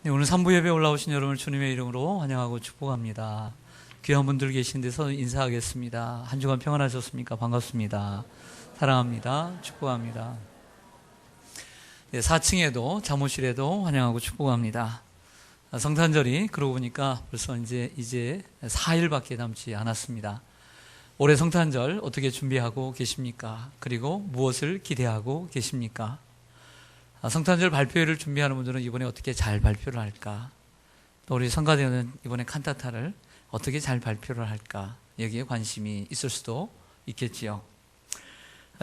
네, 오늘 3부 예배 올라오신 여러분을 주님의 이름으로 환영하고 축복합니다. 귀한 분들 계신 데서 인사하겠습니다. 한 주간 평안하셨습니까? 반갑습니다. 사랑합니다. 축복합니다. 네, 4층에도 사무실에도 환영하고 축복합니다. 성탄절이 그러고 보니까 벌써 이제 4일밖에 남지 않았습니다. 올해 성탄절 어떻게 준비하고 계십니까? 그리고 무엇을 기대하고 계십니까? 성탄절 발표회를 준비하는 분들은 이번에 어떻게 잘 발표를 할까? 또 우리 성가대는 이번에 칸타타를 어떻게 잘 발표를 할까? 여기에 관심이 있을 수도 있겠지요.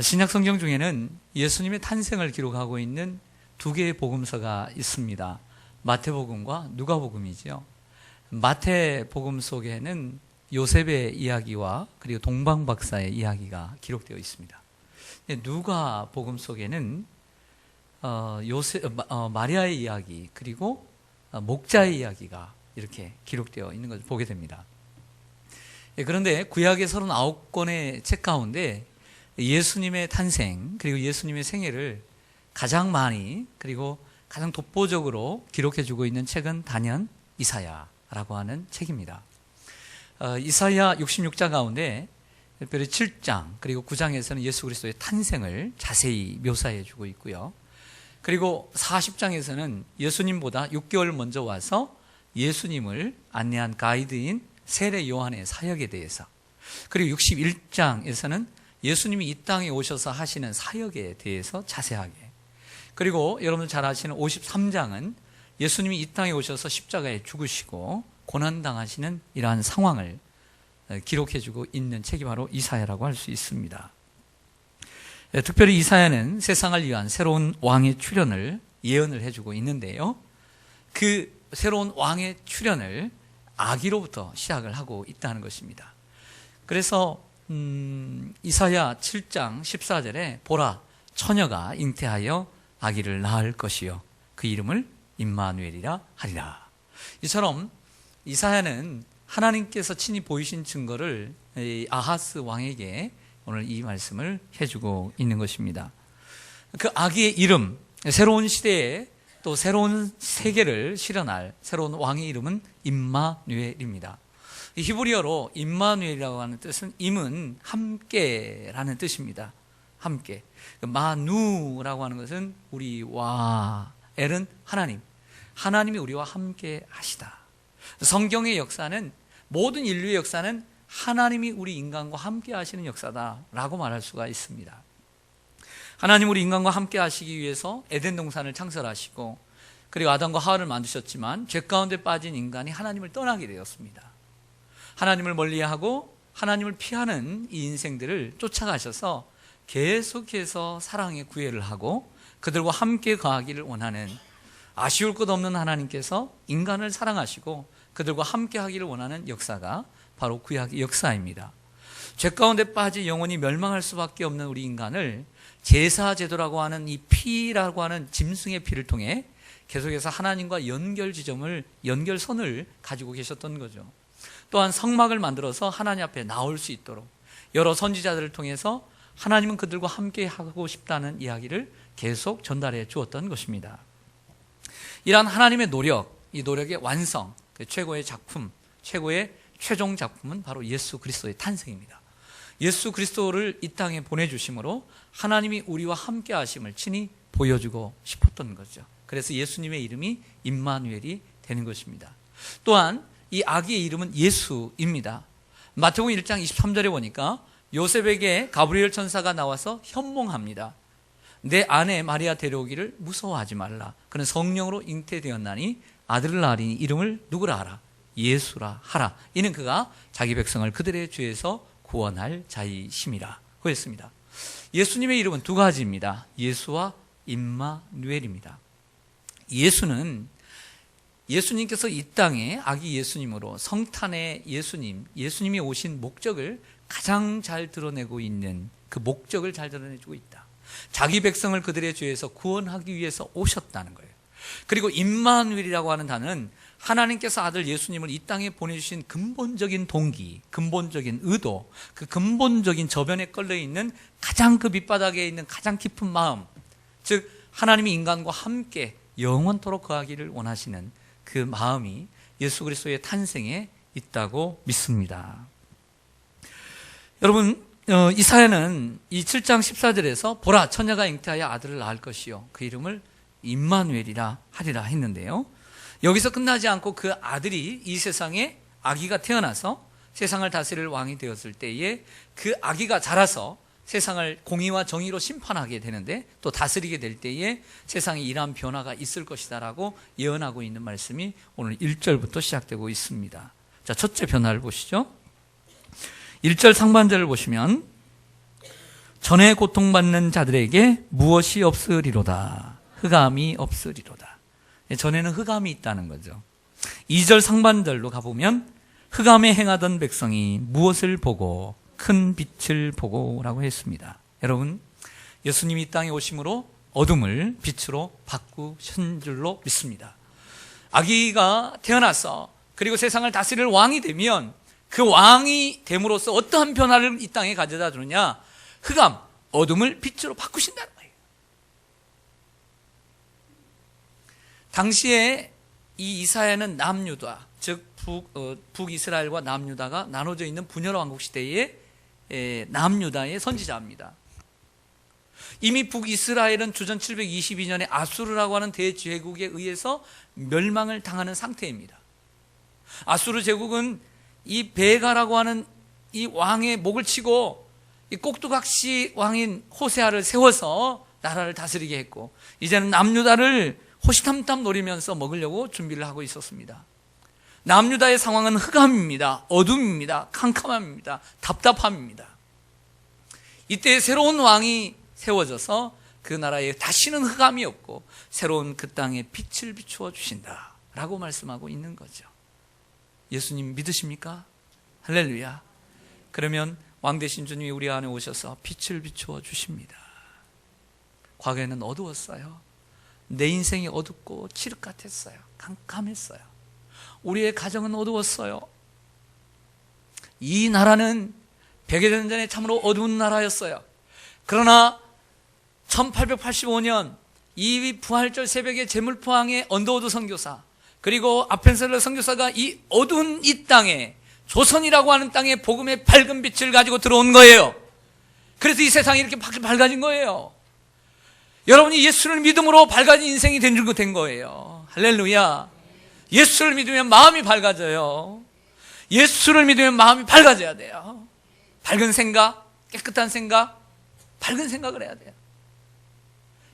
신약 성경 중에는 예수님의 탄생을 기록하고 있는 두 개의 복음서가 있습니다. 마태복음과 누가복음이죠. 마태복음 속에는 요셉의 이야기와 그리고 동방박사의 이야기가 기록되어 있습니다. 누가복음 속에는 마리아의 이야기 그리고 목자의 이야기가 이렇게 기록되어 있는 것을 보게 됩니다. 그런데 구약의 39권의 책 가운데 예수님의 탄생 그리고 예수님의 생애를 가장 많이 그리고 가장 독보적으로 기록해주고 있는 책은 단연 이사야라고 하는 책입니다. 이사야 66장 가운데 특별히 7장 그리고 9장에서는 예수 그리스도의 탄생을 자세히 묘사해주고 있고요. 그리고 40장에서는 예수님보다 6개월 먼저 와서 예수님을 안내한 가이드인 세례 요한의 사역에 대해서, 그리고 61장에서는 예수님이 이 땅에 오셔서 하시는 사역에 대해서 자세하게, 그리고 여러분 잘 아시는 53장은 예수님이 이 땅에 오셔서 십자가에 죽으시고 고난당하시는 이러한 상황을 기록해주고 있는 책이 바로 이사야라고 할 수 있습니다. 특별히 이사야는 세상을 위한 새로운 왕의 출현을 예언을 해주고 있는데요. 그 새로운 왕의 출현을 아기로부터 시작을 하고 있다는 것입니다. 그래서 이사야 7장 14절에 보라 처녀가 잉태하여 아기를 낳을 것이요 그 이름을 임마누엘이라 하리라. 이처럼 이사야는 하나님께서 친히 보이신 증거를 아하스 왕에게 오늘 이 말씀을 해주고 있는 것입니다. 그 아기의 이름, 새로운 시대에 또 새로운 세계를 실현할 새로운 왕의 이름은 임마누엘입니다. 히브리어로 임마누엘이라고 하는 뜻은 임은 함께라는 뜻입니다. 함께. 마누라고 하는 것은 우리와, 엘은 하나님, 하나님이 우리와 함께 하시다. 성경의 역사는, 모든 인류의 역사는 하나님이 우리 인간과 함께 하시는 역사다라고 말할 수가 있습니다. 하나님 우리 인간과 함께 하시기 위해서 에덴 동산을 창설하시고 그리고 아담과 하와를 만드셨지만 죄 가운데 빠진 인간이 하나님을 떠나게 되었습니다. 하나님을 멀리하고 하나님을 피하는 이 인생들을 쫓아가셔서 계속해서 사랑의 구애를 하고 그들과 함께 거하기를 원하는, 아쉬울 것 없는 하나님께서 인간을 사랑하시고 그들과 함께 하기를 원하는 역사가 바로 구약의 역사입니다. 죄 가운데 빠져 영원히 멸망할 수밖에 없는 우리 인간을 제사제도라고 하는 이 피라고 하는 짐승의 피를 통해 계속해서 하나님과 연결선을 가지고 계셨던 거죠. 또한 성막을 만들어서 하나님 앞에 나올 수 있도록 여러 선지자들을 통해서 하나님은 그들과 함께 하고 싶다는 이야기를 계속 전달해 주었던 것입니다. 이러한 하나님의 노력, 이 노력의 완성, 그 최고의 작품, 최고의 최종 작품은 바로 예수 그리스도의 탄생입니다. 예수 그리스도를 이 땅에 보내주심으로 하나님이 우리와 함께 하심을 친히 보여주고 싶었던 거죠. 그래서 예수님의 이름이 임마누엘이 되는 것입니다. 또한 이 아기의 이름은 예수입니다. 마태복음 1장 23절에 보니까 요셉에게 가브리엘 천사가 나와서 현몽합니다. 내 아내 마리아 데려오기를 무서워하지 말라. 그는 성령으로 잉태되었나니 아들을 낳으리니 이름을 누구라 하라. 예수라 하라. 이는 그가 자기 백성을 그들의 죄에서 구원할 자이심이라 그랬습니다. 예수님의 이름은 두 가지입니다. 예수와 임마누엘입니다. 예수는 예수님께서 이 땅에 아기 예수님으로 성탄의 예수님이 오신 목적을 가장 잘 드러내고 있는, 그 목적을 잘 드러내주고 있다. 자기 백성을 그들의 죄에서 구원하기 위해서 오셨다는 거예요. 그리고 임마누엘이라고 하는 단어는 하나님께서 아들 예수님을 이 땅에 보내주신 근본적인 동기, 근본적인 의도, 그 근본적인 저변에 걸려있는 가장 그 밑바닥에 있는 가장 깊은 마음, 즉 하나님이 인간과 함께 영원토록 거하기를 원하시는 그 마음이 예수 그리스도의 탄생에 있다고 믿습니다. 여러분, 이사야는 이 7장 14절에서 보라 처녀가 잉태하여 아들을 낳을 것이요 그 이름을 임마누엘이라 하리라 했는데요, 여기서 끝나지 않고 그 아들이 이 세상에 아기가 태어나서 세상을 다스릴 왕이 되었을 때에 그 아기가 자라서 세상을 공의와 정의로 심판하게 되는데 또 다스리게 될 때에 세상에 이러한 변화가 있을 것이다라고 예언하고 있는 말씀이 오늘 1절부터 시작되고 있습니다. 자, 첫째 변화를 보시죠. 1절 상반절을 보시면 전에 고통받는 자들에게 무엇이 없으리로다. 흑암이 없으리로다. 전에는 흑암이 있다는 거죠. 2절 상반절로 가보면 흑암에 행하던 백성이 무엇을 보고 큰 빛을 보고 라고 했습니다. 여러분, 예수님이 이 땅에 오심으로 어둠을 빛으로 바꾸신 줄로 믿습니다. 아기가 태어나서 그리고 세상을 다스릴 왕이 되면 그 왕이 됨으로써 어떠한 변화를 이 땅에 가져다 주느냐, 흑암, 어둠을 빛으로 바꾸신다는 거예요. 당시에 이 이사야는 남유다, 즉 북이스라엘과 남유다가 나눠져 있는 분열 왕국 시대에 남유다의 선지자입니다. 이미 북이스라엘은 주전 722년에 아수르라고 하는 대제국에 의해서 멸망을 당하는 상태입니다. 아수르 제국은 이 베가라고 하는 이 왕의 목을 치고 이 꼭두각시 왕인 호세아를 세워서 나라를 다스리게 했고, 이제는 남유다를 호시탐탐 노리면서 먹으려고 준비를 하고 있었습니다. 남유다의 상황은 흑암입니다. 어둠입니다. 캄캄함입니다. 답답함입니다. 이때 새로운 왕이 세워져서 그 나라에 다시는 흑암이 없고 새로운 그 땅에 빛을 비추어 주신다 라고 말씀하고 있는 거죠. 예수님 믿으십니까? 할렐루야. 그러면 왕 되신 주님이 우리 안에 오셔서 빛을 비추어 주십니다. 과거에는 어두웠어요. 내 인생이 어둡고 칠흑 같았어요. 캄캄했어요. 우리의 가정은 어두웠어요. 이 나라는 100여 년 전에 참으로 어두운 나라였어요. 그러나 1885년 이 부활절 새벽에 제물포항의 언더우드 선교사, 그리고 아펜셀러 선교사가 이 어두운 이 땅에, 조선이라고 하는 땅에 복음의 밝은 빛을 가지고 들어온 거예요. 그래서 이 세상이 이렇게 밝아진 거예요. 여러분이 예수를 믿음으로 밝아진 인생이 된 거예요. 할렐루야. 예수를 믿으면 마음이 밝아져요. 예수를 믿으면 마음이 밝아져야 돼요. 밝은 생각, 깨끗한 생각, 밝은 생각을 해야 돼요.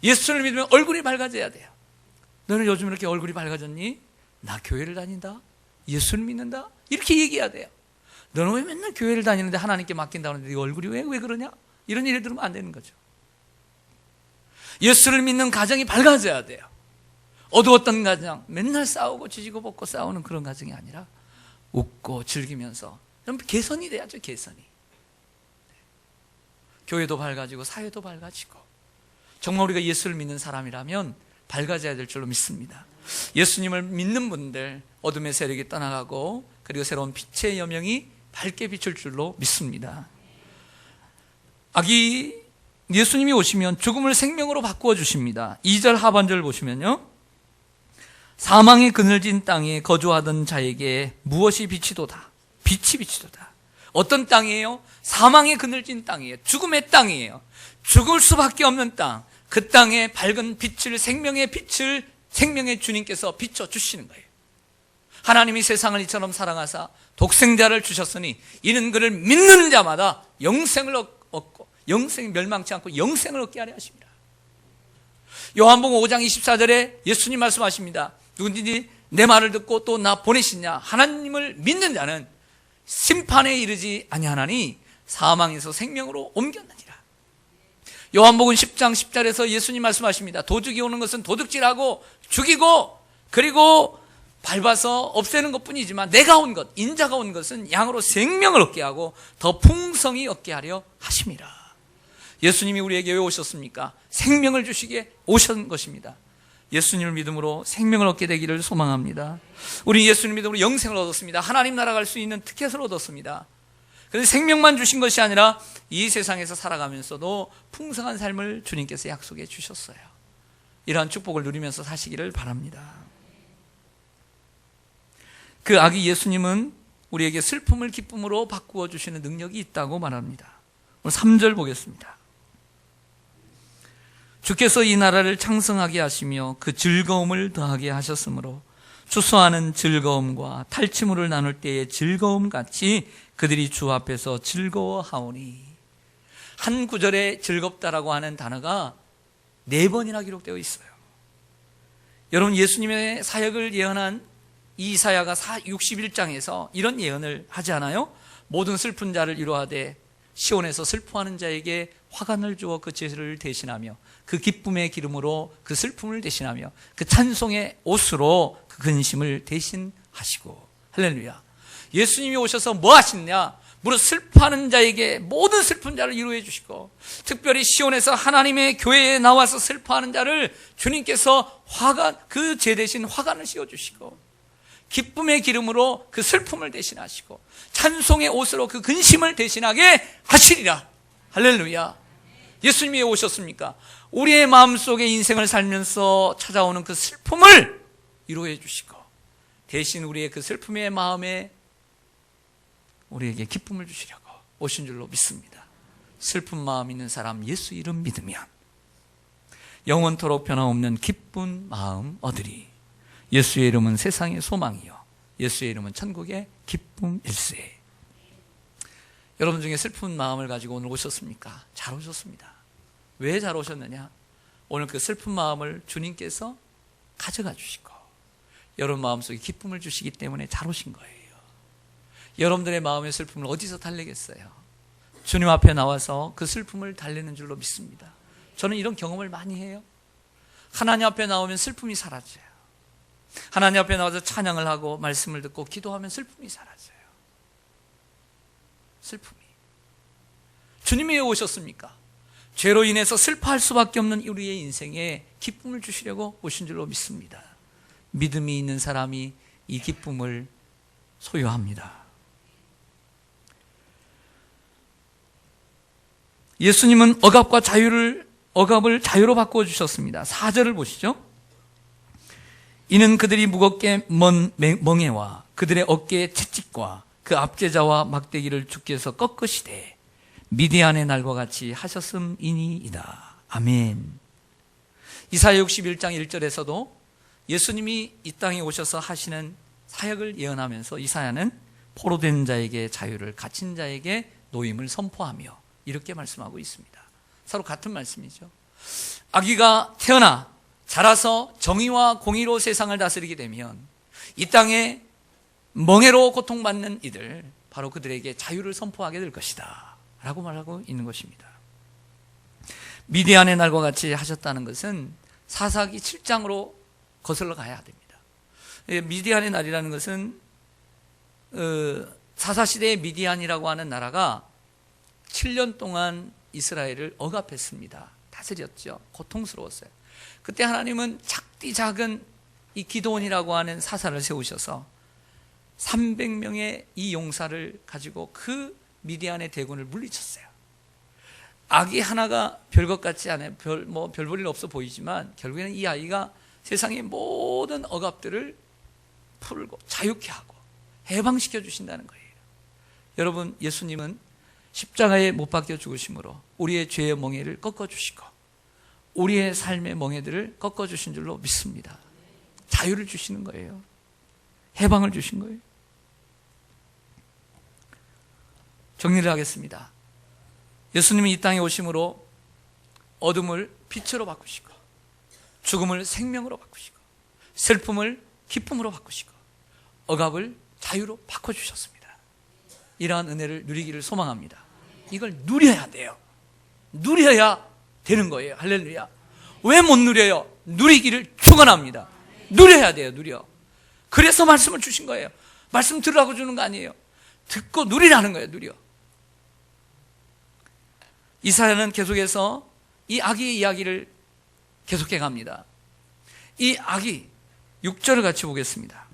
예수를 믿으면 얼굴이 밝아져야 돼요. 너는 요즘 이렇게 얼굴이 밝아졌니? 나 교회를 다닌다, 예수를 믿는다, 이렇게 얘기해야 돼요. 너는 왜 맨날 교회를 다니는데 하나님께 맡긴다고 하는데 네 얼굴이 왜 그러냐? 이런 일을 들으면 안 되는 거죠. 예수를 믿는 가정이 밝아져야 돼요. 어두웠던 가정, 맨날 싸우고 지지고 볶고 싸우는 그런 가정이 아니라 웃고 즐기면서 좀 개선이 돼야죠. 개선이. 교회도 밝아지고 사회도 밝아지고, 정말 우리가 예수를 믿는 사람이라면 밝아져야 될 줄로 믿습니다. 예수님을 믿는 분들, 어둠의 세력이 떠나가고 그리고 새로운 빛의 여명이 밝게 비출 줄로 믿습니다. 예수님이 오시면 죽음을 생명으로 바꾸어 주십니다. 2절 하반절 보시면요, 사망의 그늘진 땅에 거주하던 자에게 무엇이 비치도다. 빛이 비치도다. 어떤 땅이에요? 사망의 그늘진 땅이에요. 죽음의 땅이에요. 죽을 수밖에 없는 땅. 그 땅에 밝은 빛을, 생명의 빛을 생명의 주님께서 비춰주시는 거예요. 하나님이 세상을 이처럼 사랑하사 독생자를 주셨으니 이는 그를 믿는 자마다 영생을 얻고, 영생 멸망치 않고 영생을 얻게 하려 하십니다. 요한복음 5장 24절에 예수님 말씀하십니다. 누구든지 내 말을 듣고 또 나 보내시냐, 하나님을 믿는 자는 심판에 이르지 아니하나니 사망에서 생명으로 옮겼느니라. 요한복음 10장 10절에서 예수님 말씀하십니다. 도둑이 오는 것은 도둑질하고 죽이고 그리고 밟아서 없애는 것뿐이지만 내가 온 것, 인자가 온 것은 양으로 생명을 얻게 하고 더 풍성히 얻게 하려 하심이라. 예수님이 우리에게 왜 오셨습니까? 생명을 주시게 오신 것입니다. 예수님을 믿음으로 생명을 얻게 되기를 소망합니다. 우리 예수님 믿음으로 영생을 얻었습니다. 하나님 나라 갈 수 있는 티켓을 얻었습니다. 그래서 생명만 주신 것이 아니라 이 세상에서 살아가면서도 풍성한 삶을 주님께서 약속해 주셨어요. 이러한 축복을 누리면서 사시기를 바랍니다. 그 아기 예수님은 우리에게 슬픔을 기쁨으로 바꾸어 주시는 능력이 있다고 말합니다. 오늘 3절 보겠습니다. 주께서 이 나라를 창성하게 하시며 그 즐거움을 더하게 하셨으므로 추수하는 즐거움과 탈취물을 나눌 때의 즐거움 같이 그들이 주 앞에서 즐거워하오니. 한 구절에 즐겁다라고 하는 단어가 4번이나 기록되어 있어요. 여러분, 예수님의 사역을 예언한 이사야가 61장에서 이런 예언을 하지 않아요? 모든 슬픈 자를 위로하되 시온에서 슬퍼하는 자에게 화관을 주어 그 죄를 대신하며 그 기쁨의 기름으로 그 슬픔을 대신하며 그 찬송의 옷으로 그 근심을 대신하시고. 할렐루야. 예수님이 오셔서 뭐 하시느냐? 무릇 슬퍼하는 자에게 모든 슬픈 자를 위로해 주시고, 특별히 시온에서 하나님의 교회에 나와서 슬퍼하는 자를 주님께서 화관, 그 죄 대신 화관을 씌워 주시고, 기쁨의 기름으로 그 슬픔을 대신하시고, 찬송의 옷으로 그 근심을 대신하게 하시리라. 할렐루야. 예수님이 왜 오셨습니까? 우리의 마음속에 인생을 살면서 찾아오는 그 슬픔을 위로해 주시고, 대신 우리의 그 슬픔의 마음에 우리에게 기쁨을 주시려고 오신 줄로 믿습니다. 슬픈 마음 있는 사람 예수 이름 믿으면 영원토록 변함없는 기쁜 마음 얻으리. 예수의 이름은 세상의 소망이요 예수의 이름은 천국의 기쁨일세. 여러분 중에 슬픈 마음을 가지고 오늘 오셨습니까? 잘 오셨습니다. 왜 잘 오셨느냐? 오늘 그 슬픈 마음을 주님께서 가져가 주시고 여러분 마음속에 기쁨을 주시기 때문에 잘 오신 거예요. 여러분들의 마음의 슬픔을 어디서 달래겠어요? 주님 앞에 나와서 그 슬픔을 달래는 줄로 믿습니다. 저는 이런 경험을 많이 해요. 하나님 앞에 나오면 슬픔이 사라져요. 하나님 앞에 나와서 찬양을 하고 말씀을 듣고 기도하면 슬픔이 사라져요. 슬픔이. 주님이 왜 오셨습니까? 죄로 인해서 슬퍼할 수밖에 없는 우리의 인생에 기쁨을 주시려고 오신 줄로 믿습니다. 믿음이 있는 사람이 이 기쁨을 소유합니다. 예수님은 억압을 자유로 바꾸어 주셨습니다. 4절을 보시죠. 이는 그들이 무겁게 먼 멍에와 그들의 어깨의 채찍과 그 압제자와 막대기를 주께서 꺾으시되 미디안의 날과 같이 하셨음이니이다. 아멘. 이사야 61장 1절에서도 예수님이 이 땅에 오셔서 하시는 사역을 예언하면서 이사야는 포로된 자에게 자유를, 갇힌 자에게 노임을 선포하며 이렇게 말씀하고 있습니다. 서로 같은 말씀이죠. 아기가 태어나 자라서 정의와 공의로 세상을 다스리게 되면 이 땅에 멍해로 고통받는 이들, 바로 그들에게 자유를 선포하게 될 것이다 라고 말하고 있는 것입니다. 미디안의 날과 같이 하셨다는 것은 사사기 7장으로 거슬러 가야 됩니다. 미디안의 날이라는 것은 사사시대의 미디안이라고 하는 나라가 7년 동안 이스라엘을 억압했습니다. 다스렸죠. 고통스러웠어요. 그때 하나님은 작디 작은 이 기드온이라고 하는 사사를 세우셔서 300명의 이 용사를 가지고 그 미디안의 대군을 물리쳤어요. 아기 하나가 별것 같지 않아요. 별 일 없어 보이지만 결국에는 이 아이가 세상의 모든 억압들을 풀고 자유케 하고 해방시켜 주신다는 거예요. 여러분, 예수님은 십자가에 못 박혀 죽으심으로 우리의 죄의 멍에를 꺾어주시고 우리의 삶의 멍에들을 꺾어주신 줄로 믿습니다. 자유를 주시는 거예요. 해방을 주신 거예요. 정리를 하겠습니다. 예수님이 이 땅에 오심으로 어둠을 빛으로 바꾸시고 죽음을 생명으로 바꾸시고 슬픔을 기쁨으로 바꾸시고 억압을 자유로 바꿔주셨습니다. 이러한 은혜를 누리기를 소망합니다. 이걸 누려야 돼요. 누려야 되는 거예요. 할렐루야. 왜 못 누려요? 누리기를 축원합니다. 누려야 돼요. 누려. 그래서 말씀을 주신 거예요. 말씀 들으라고 주는 거 아니에요. 듣고 누리라는 거예요. 누려. 이사야는 계속해서 이 아기의 이야기를 계속해 갑니다. 이 아기 6절을 같이 보겠습니다.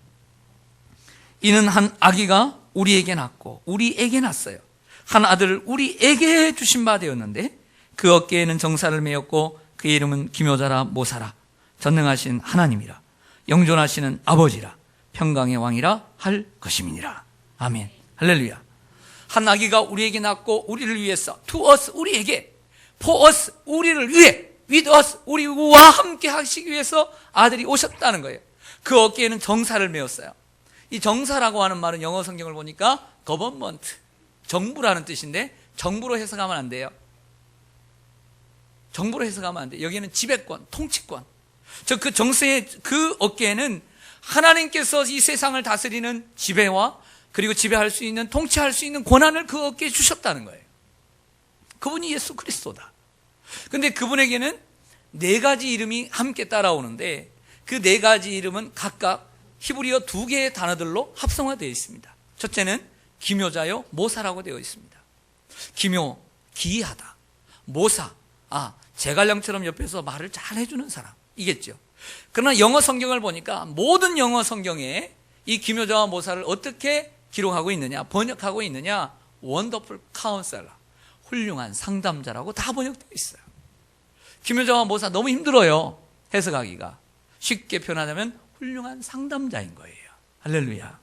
이는 한 아기가 우리에게 낳고 우리에게 낳았어요. 한 아들을 우리에게 주신 바 되었는데 그 어깨에는 정사를 메었고 그의 이름은 기묘자라 모사라 전능하신 하나님이라 영존하시는 아버지라 평강의 왕이라 할 것임이니라. 아멘. 할렐루야. 한 아기가 우리에게 낳고 우리를 위해서, to us, 우리에게, for us, 우리를 위해, with us, 우리와 함께 하시기 위해서 아들이 오셨다는 거예요. 그 어깨에는 정사를 메었어요. 이 정사라고 하는 말은 영어 성경을 보니까 government, 정부라는 뜻인데 정부로 해석하면 안 돼요. 정부로 해석하면 안 돼요. 여기는 지배권, 통치권. 그 정사의 그 어깨에는 하나님께서 이 세상을 다스리는 지배와 그리고 지배할 수 있는, 통치할 수 있는 권한을 그 어깨에 주셨다는 거예요. 그분이 예수 그리스도다. 근데 그분에게는 네 가지 이름이 함께 따라오는데 그 네 가지 이름은 각각 히브리어 2개의 단어들로 합성화되어 있습니다. 첫째는 기묘자요 모사라고 되어 있습니다. 기묘, 기이하다. 모사, 제갈량처럼 옆에서 말을 잘 해주는 사람, 이겠죠. 그러나 영어 성경을 보니까 모든 영어 성경에 이 기묘자와 모사를 어떻게 기록하고 있느냐, 번역하고 있느냐, 원더풀 카운셀러, 훌륭한 상담자라고 다 번역되어 있어요. 기묘자와 모사 너무 힘들어요, 해석하기가. 쉽게 표현하자면 훌륭한 상담자인 거예요. 할렐루야.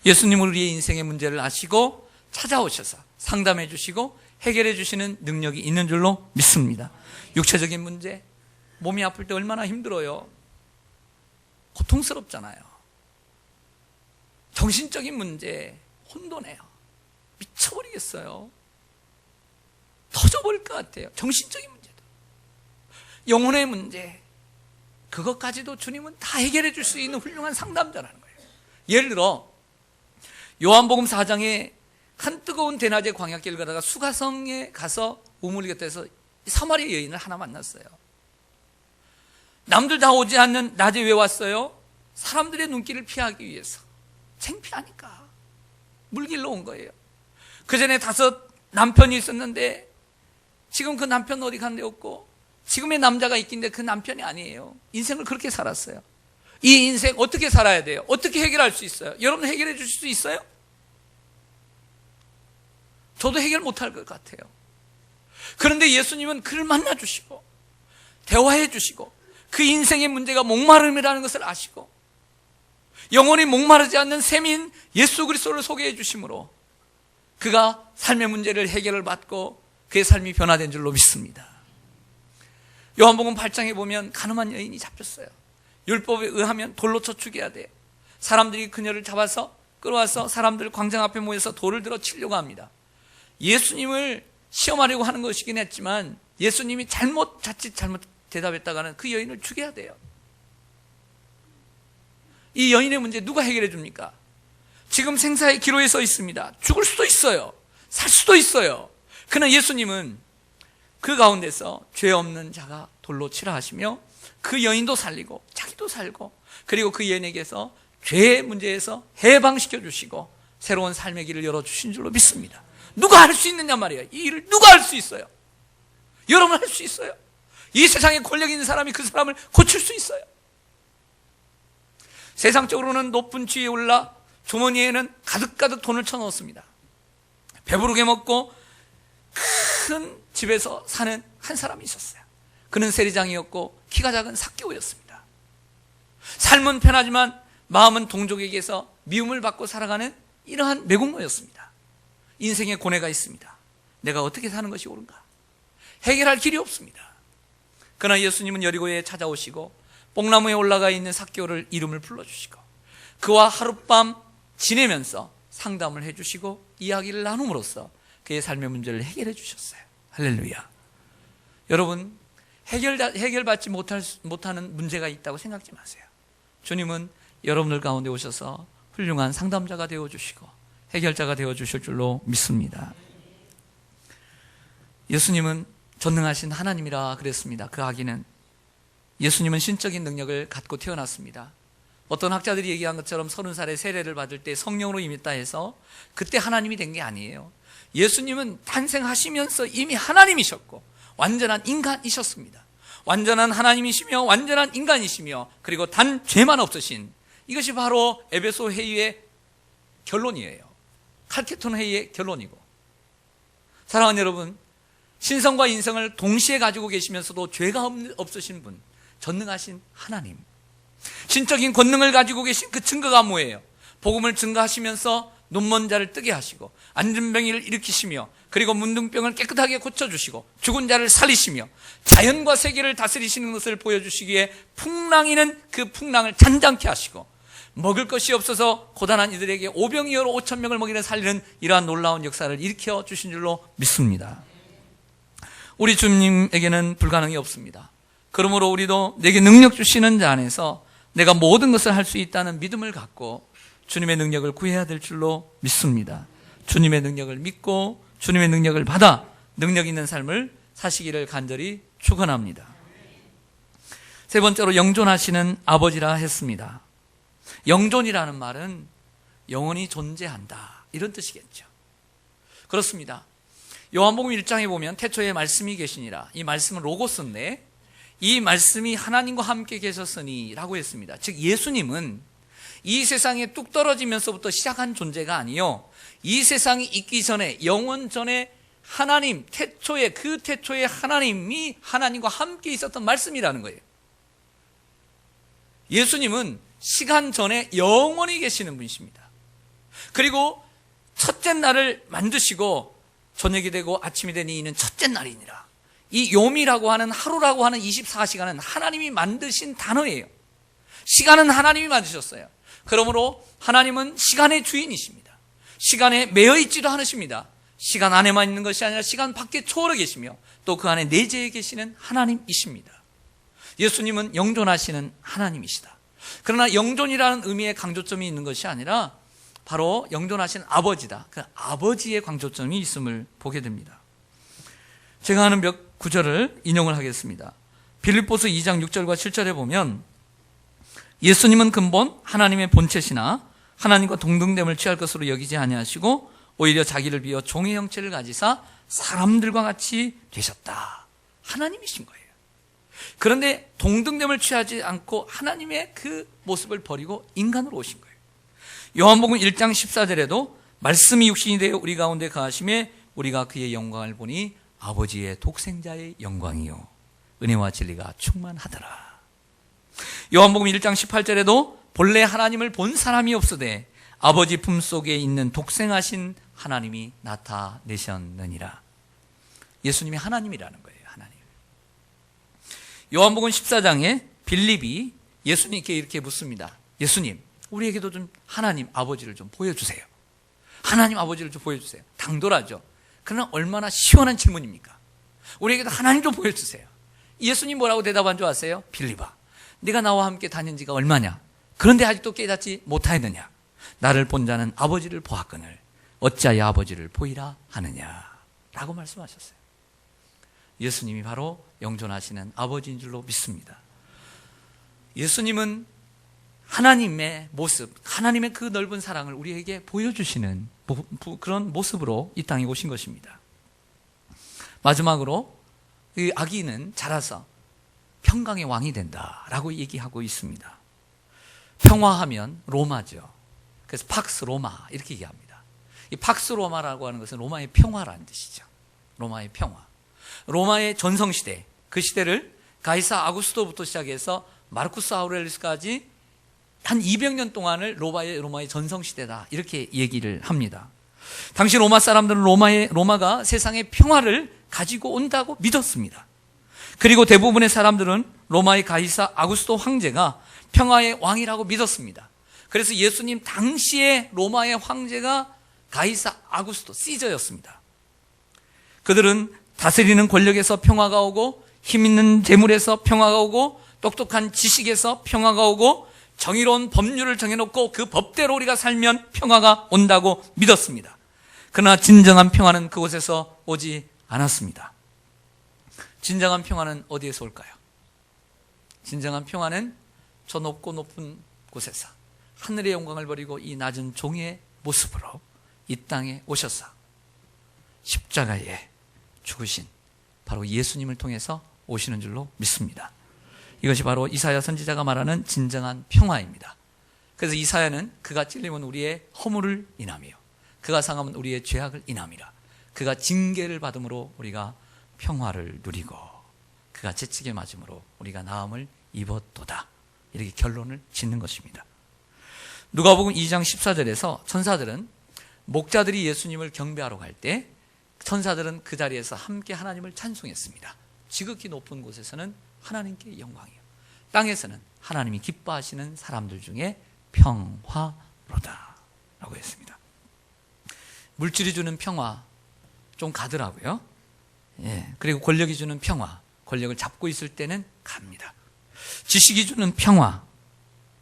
예수님은 우리의 인생의 문제를 아시고 찾아오셔서 상담해 주시고 해결해 주시는 능력이 있는 줄로 믿습니다. 육체적인 문제, 몸이 아플 때 얼마나 힘들어요. 고통스럽잖아요. 정신적인 문제, 혼돈해요. 미쳐버리겠어요. 터져버릴 것 같아요. 정신적인 문제도. 영혼의 문제, 그것까지도 주님은 다 해결해 줄 수 있는 훌륭한 상담자라는 거예요. 예를 들어 요한복음 4장에 한 뜨거운 대낮에 광야길을 가다가 수가성에 가서 우물 곁에서 사마리아 여인을 하나 만났어요. 남들 다 오지 않는 낮에 왜 왔어요? 사람들의 눈길을 피하기 위해서. 창피하니까 물길로 온 거예요. 그 전에 5 남편이 있었는데 지금 그 남편 어디 간 데 없고 지금의 남자가 있긴데 그 남편이 아니에요. 인생을 그렇게 살았어요. 이 인생 어떻게 살아야 돼요? 어떻게 해결할 수 있어요? 여러분 해결해 주실 수 있어요? 저도 해결 못할 것 같아요. 그런데 예수님은 그를 만나주시고 대화해 주시고 그 인생의 문제가 목마름이라는 것을 아시고 영원히 목마르지 않는 샘인 예수 그리스도를 소개해 주심으로 그가 삶의 문제를 해결을 받고 그의 삶이 변화된 줄로 믿습니다. 요한복음 8장에 보면 가늠한 여인이 잡혔어요. 율법에 의하면 돌로 쳐 죽여야 돼요. 사람들이 그녀를 잡아서 끌어와서 사람들 광장 앞에 모여서 돌을 들어 치려고 합니다. 예수님을 시험하려고 하는 것이긴 했지만 예수님이 자칫 잘못 대답했다가는 그 여인을 죽여야 돼요. 이 여인의 문제 누가 해결해 줍니까? 지금 생사의 기로에 서 있습니다. 죽을 수도 있어요. 살 수도 있어요. 그러나 예수님은 그 가운데서 죄 없는 자가 돌로 치라 하시며 그 여인도 살리고 자기도 살고 그리고 그 여인에게서 죄의 문제에서 해방시켜 주시고 새로운 삶의 길을 열어주신 줄로 믿습니다. 누가 할 수 있느냐 말이에요. 이 일을 누가 할 수 있어요? 여러분 할 수 있어요. 이 세상에 권력 있는 사람이 그 사람을 고칠 수 있어요. 세상적으로는 높은 지위에 올라 주머니에는 가득가득 돈을 쳐넣었습니다. 배부르게 먹고 큰 집에서 사는 한 사람이 있었어요. 그는 세리장이었고 키가 작은 삭개오였습니다. 삶은 편하지만 마음은 동족에게서 미움을 받고 살아가는 이러한 매국노였습니다. 인생에 고뇌가 있습니다. 내가 어떻게 사는 것이 옳은가? 해결할 길이 없습니다. 그러나 예수님은 여리고에 찾아오시고 뽕나무에 올라가 있는 삭개오를 이름을 불러주시고 그와 하룻밤 지내면서 상담을 해주시고 이야기를 나눔으로써 그의 삶의 문제를 해결해 주셨어요. 할렐루야. 여러분 해결받지 못하는 문제가 있다고 생각지 마세요. 주님은 여러분들 가운데 오셔서 훌륭한 상담자가 되어주시고 해결자가 되어주실 줄로 믿습니다. 예수님은 전능하신 하나님이라 그랬습니다. 그 아기는 예수님은 신적인 능력을 갖고 태어났습니다. 어떤 학자들이 얘기한 것처럼 30살에 세례를 받을 때 성령으로 임했다 해서 그때 하나님이 된 게 아니에요. 예수님은 탄생하시면서 이미 하나님이셨고 완전한 인간이셨습니다. 완전한 하나님이시며 완전한 인간이시며 그리고 단 죄만 없으신, 이것이 바로 에베소 회의의 결론이에요. 칼케톤 회의의 결론이고, 사랑하는 여러분, 신성과 인성을 동시에 가지고 계시면서도 죄가 없으신 분, 전능하신 하나님, 신적인 권능을 가지고 계신 그 증거가 뭐예요? 복음을 증거하시면서 눈먼 자를 뜨게 하시고 앉은 병이를 일으키시며 그리고 문둥병을 깨끗하게 고쳐주시고 죽은 자를 살리시며 자연과 세계를 다스리시는 것을 보여주시기에 풍랑이는 그 풍랑을 잔잔케 하시고 먹을 것이 없어서 고단한 이들에게 오병이어로 5천 명을 먹이는 살리는 이러한 놀라운 역사를 일으켜 주신 줄로 믿습니다. 우리 주님에게는 불가능이 없습니다. 그러므로 우리도 내게 능력 주시는 자 안에서 내가 모든 것을 할 수 있다는 믿음을 갖고 주님의 능력을 구해야 될 줄로 믿습니다. 주님의 능력을 믿고 주님의 능력을 받아 능력 있는 삶을 사시기를 간절히 축원합니다. 세 번째로 영존하시는 아버지라 했습니다. 영존이라는 말은 영원히 존재한다 이런 뜻이겠죠. 그렇습니다. 요한복음 1장에 보면 태초에 말씀이 계시니라, 이 말씀은 로고스인데 이 말씀이 하나님과 함께 계셨으니 라고 했습니다. 즉 예수님은 이 세상에 뚝 떨어지면서부터 시작한 존재가 아니요, 이 세상이 있기 전에 영원 전에 하나님 태초에 그 태초에 하나님이 하나님과 함께 있었던 말씀이라는 거예요. 예수님은 시간 전에 영원히 계시는 분이십니다. 그리고 첫째 날을 만드시고 저녁이 되고 아침이 되니 이는 첫째 날이니라. 이 요미라고 하는 하루라고 하는 24시간은 하나님이 만드신 단어예요. 시간은 하나님이 만드셨어요. 그러므로 하나님은 시간의 주인이십니다. 시간에 매여 있지도 않으십니다. 시간 안에만 있는 것이 아니라 시간 밖에 초월해 계시며 또 그 안에 내재해 계시는 하나님이십니다. 예수님은 영존하시는 하나님이시다. 그러나 영존이라는 의미의 강조점이 있는 것이 아니라 바로 영존하신 아버지다. 그 아버지의 강조점이 있음을 보게 됩니다. 제가 하는 몇 구절을 인용을 하겠습니다. 빌립보서 2장 6절과 7절에 보면 예수님은 근본 하나님의 본체시나 하나님과 동등됨을 취할 것으로 여기지 아니하시고 오히려 자기를 비워 종의 형체를 가지사 사람들과 같이 되셨다. 하나님이신 거예요. 그런데 동등됨을 취하지 않고 하나님의 그 모습을 버리고 인간으로 오신 거예요. 요한복음 1장 14절에도 말씀이 육신이 되어 우리 가운데 거하심에 우리가 그의 영광을 보니 아버지의 독생자의 영광이요 은혜와 진리가 충만하더라. 요한복음 1장 18절에도 본래 하나님을 본 사람이 없으되 아버지 품속에 있는 독생하신 하나님이 나타내셨느니라. 예수님이 하나님이라는 거예요. 하나님. 요한복음 14장에 빌립이 예수님께 이렇게 묻습니다. 예수님, 우리에게도 좀 하나님 아버지를 좀 보여주세요. 하나님 아버지를 좀 보여주세요. 당돌하죠. 그러나 얼마나 시원한 질문입니까? 우리에게도 하나님 좀 보여주세요. 예수님 뭐라고 대답한 줄 아세요? 빌립아, 네가 나와 함께 다닌 지가 얼마냐? 그런데 아직도 깨닫지 못하였느냐? 나를 본 자는 아버지를 보았거늘 어찌하여 아버지를 보이라 하느냐? 라고 말씀하셨어요. 예수님이 바로 영존하시는 아버지인 줄로 믿습니다. 예수님은 하나님의 모습, 하나님의 그 넓은 사랑을 우리에게 보여주시는 그런 모습으로 이 땅에 오신 것입니다. 마지막으로 이 아기는 자라서 평강의 왕이 된다라고 얘기하고 있습니다. 평화하면 로마죠. 그래서 팍스 로마 이렇게 얘기합니다. 이 팍스 로마라고 하는 것은 로마의 평화라는 뜻이죠. 로마의 평화. 로마의 전성시대, 그 시대를 가이사 아구스토부터 시작해서 마르쿠스 아우렐리스까지 한 200년 동안을 로마의 전성시대다 이렇게 얘기를 합니다. 당시 로마 사람들은 로마가 세상의 평화를 가지고 온다고 믿었습니다. 그리고 대부분의 사람들은 로마의 가이사 아구스토 황제가 평화의 왕이라고 믿었습니다. 그래서 예수님 당시에 로마의 황제가 가이사 아구스토 시저였습니다. 그들은 다스리는 권력에서 평화가 오고 힘 있는 재물에서 평화가 오고 똑똑한 지식에서 평화가 오고 정의로운 법률을 정해놓고 그 법대로 우리가 살면 평화가 온다고 믿었습니다. 그러나 진정한 평화는 그곳에서 오지 않았습니다. 진정한 평화는 어디에서 올까요? 진정한 평화는 저 높고 높은 곳에서 하늘의 영광을 버리고 이 낮은 종의 모습으로 이 땅에 오셔서 십자가에 죽으신 바로 예수님을 통해서 오시는 줄로 믿습니다. 이것이 바로 이사야 선지자가 말하는 진정한 평화입니다. 그래서 이사야는 그가 찔림은 우리의 허물을 인하며 그가 상함은 우리의 죄악을 인함이라. 그가 징계를 받음으로 우리가 평화를 누리고 그가 채찍에 맞음으로 우리가 나음을 입었도다. 이렇게 결론을 짓는 것입니다. 누가복음 2장 14절에서 천사들은 목자들이 예수님을 경배하러 갈 때 천사들은 그 자리에서 함께 하나님을 찬송했습니다. 지극히 높은 곳에서는 하나님께 영광이요, 땅에서는 하나님이 기뻐하시는 사람들 중에 평화로다 라고 했습니다. 물질이 주는 평화 좀 가더라고요. 그리고 권력이 주는 평화, 권력을 잡고 있을 때는 갑니다. 지식이 주는 평화,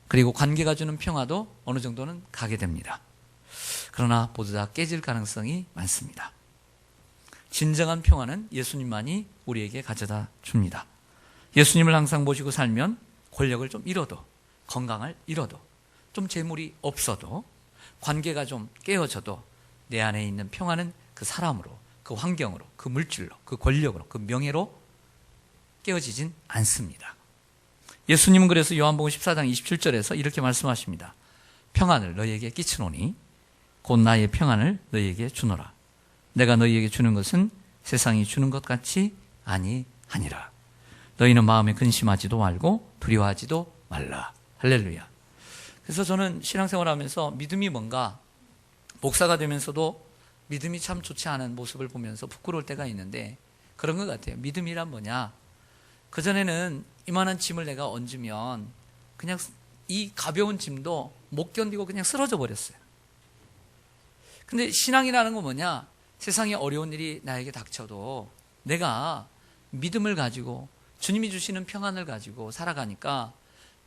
그리고 관계가 주는 평화도 어느 정도는 가게 됩니다. 그러나 모두 다 깨질 가능성이 많습니다. 진정한 평화는 예수님만이 우리에게 가져다 줍니다. 예수님을 항상 모시고 살면 권력을 좀 잃어도, 건강을 잃어도, 좀 재물이 없어도, 관계가 좀 깨어져도 내 안에 있는 평화는 그 사람으로, 그 환경으로, 그 물질로, 그 권력으로, 그 명예로 깨어지진 않습니다. 예수님은 그래서 요한복음 14장 27절에서 이렇게 말씀하십니다. 평안을 너희에게 끼치노니 곧 나의 평안을 너희에게 주노라. 내가 너희에게 주는 것은 세상이 주는 것 같이 아니하니라. 너희는 마음에 근심하지도 말고 두려워하지도 말라. 할렐루야. 그래서 저는 신앙생활하면서 믿음이 뭔가, 목사가 되면서도 믿음이 참 좋지 않은 모습을 보면서 부끄러울 때가 있는데 그런 것 같아요. 믿음이란 뭐냐? 그전에는 이만한 짐을 내가 얹으면 그냥 이 가벼운 짐도 못 견디고 그냥 쓰러져 버렸어요. 근데 신앙이라는 건 뭐냐? 세상에 어려운 일이 나에게 닥쳐도 내가 믿음을 가지고 주님이 주시는 평안을 가지고 살아가니까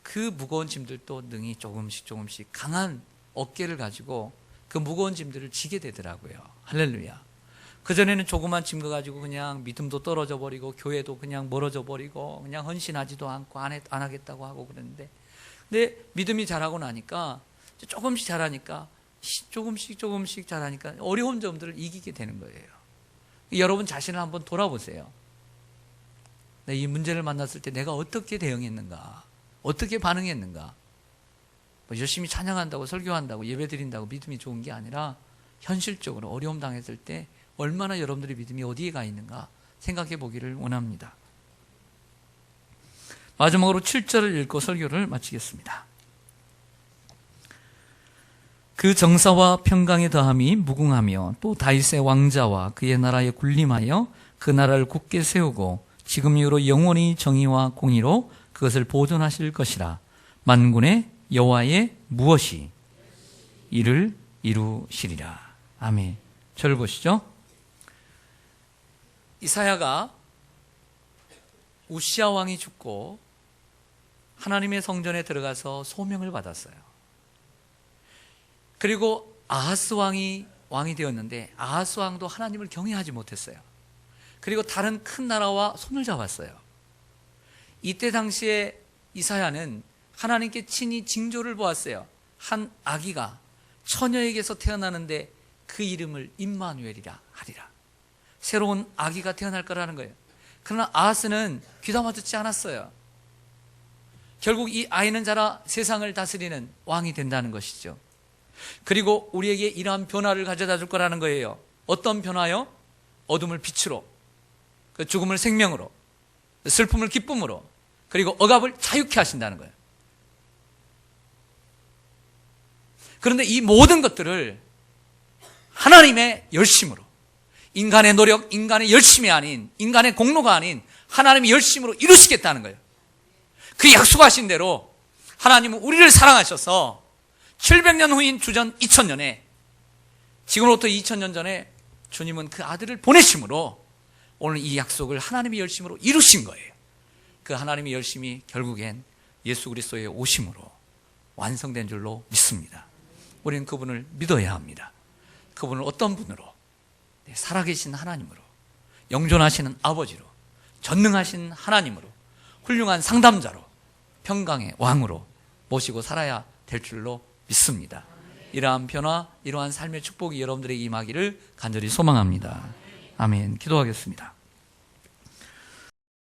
그 무거운 짐들도 능히 조금씩 강한 어깨를 가지고 그 무거운 짐들을 지게 되더라고요. 할렐루야. 그전에는 조그만 짐 가지고 그냥 믿음도 떨어져 버리고 교회도 그냥 멀어져 버리고 그냥 헌신하지도 않고 안 하겠다고 하고 그랬는데, 근데 믿음이 자라고 나니까 조금씩 자라니까 조금씩 자라니까 어려운 점들을 이기게 되는 거예요. 여러분 자신을 한번 돌아보세요. 이 문제를 만났을 때 내가 어떻게 대응했는가, 어떻게 반응했는가. 열심히 찬양한다고, 설교한다고, 예배드린다고 믿음이 좋은 게 아니라 현실적으로 어려움 당했을 때 얼마나 여러분들의 믿음이 어디에 가 있는가 생각해 보기를 원합니다. 마지막으로 7절을 읽고 설교를 마치겠습니다. 그 정사와 평강의 더함이 무궁하며 또 다윗의 왕자와 그의 나라에 군림하여 그 나라를 굳게 세우고 지금 이후로 영원히 정의와 공의로 그것을 보존하실 것이라. 만군의 여호와의 무엇이 이를 이루시리라. 아멘. 저를 보시죠. 이사야가 우시야 왕이 죽고 하나님의 성전에 들어가서 소명을 받았어요. 그리고 아하스 왕이 되었는데 아하스 왕도 하나님을 경외하지 못했어요. 그리고 다른 큰 나라와 손을 잡았어요. 이때 당시에 이사야는 하나님께 친히 징조를 보았어요. 한 아기가 처녀에게서 태어나는데 그 이름을 임마누엘이라 하리라. 새로운 아기가 태어날 거라는 거예요. 그러나 아하스는 귀담아 듣지 않았어요. 결국 이 아이는 자라 세상을 다스리는 왕이 된다는 것이죠. 그리고 우리에게 이러한 변화를 가져다 줄 거라는 거예요. 어떤 변화요? 어둠을 빛으로, 죽음을 생명으로, 슬픔을 기쁨으로, 그리고 억압을 자유케 하신다는 거예요. 그런데 이 모든 것들을 하나님의 열심으로, 인간의 노력, 인간의 열심이 아닌, 인간의 공로가 아닌 하나님의 열심으로 이루시겠다는 거예요. 그 약속하신 대로 하나님은 우리를 사랑하셔서 700년 후인 주전 2000년에, 지금으로부터 2000년 전에 주님은 그 아들을 보내심으로 오늘 이 약속을 하나님의 열심으로 이루신 거예요. 그 하나님의 열심이 결국엔 예수 그리스도의 오심으로 완성된 줄로 믿습니다. 우리는 그분을 믿어야 합니다. 그분을 어떤 분으로? 살아계신 하나님으로, 영존하시는 아버지로, 전능하신 하나님으로, 훌륭한 상담자로, 평강의 왕으로 모시고 살아야 될 줄로 믿습니다. 이러한 변화, 이러한 삶의 축복이 여러분들에게 임하기를 간절히 소망합니다. 아멘. 기도하겠습니다.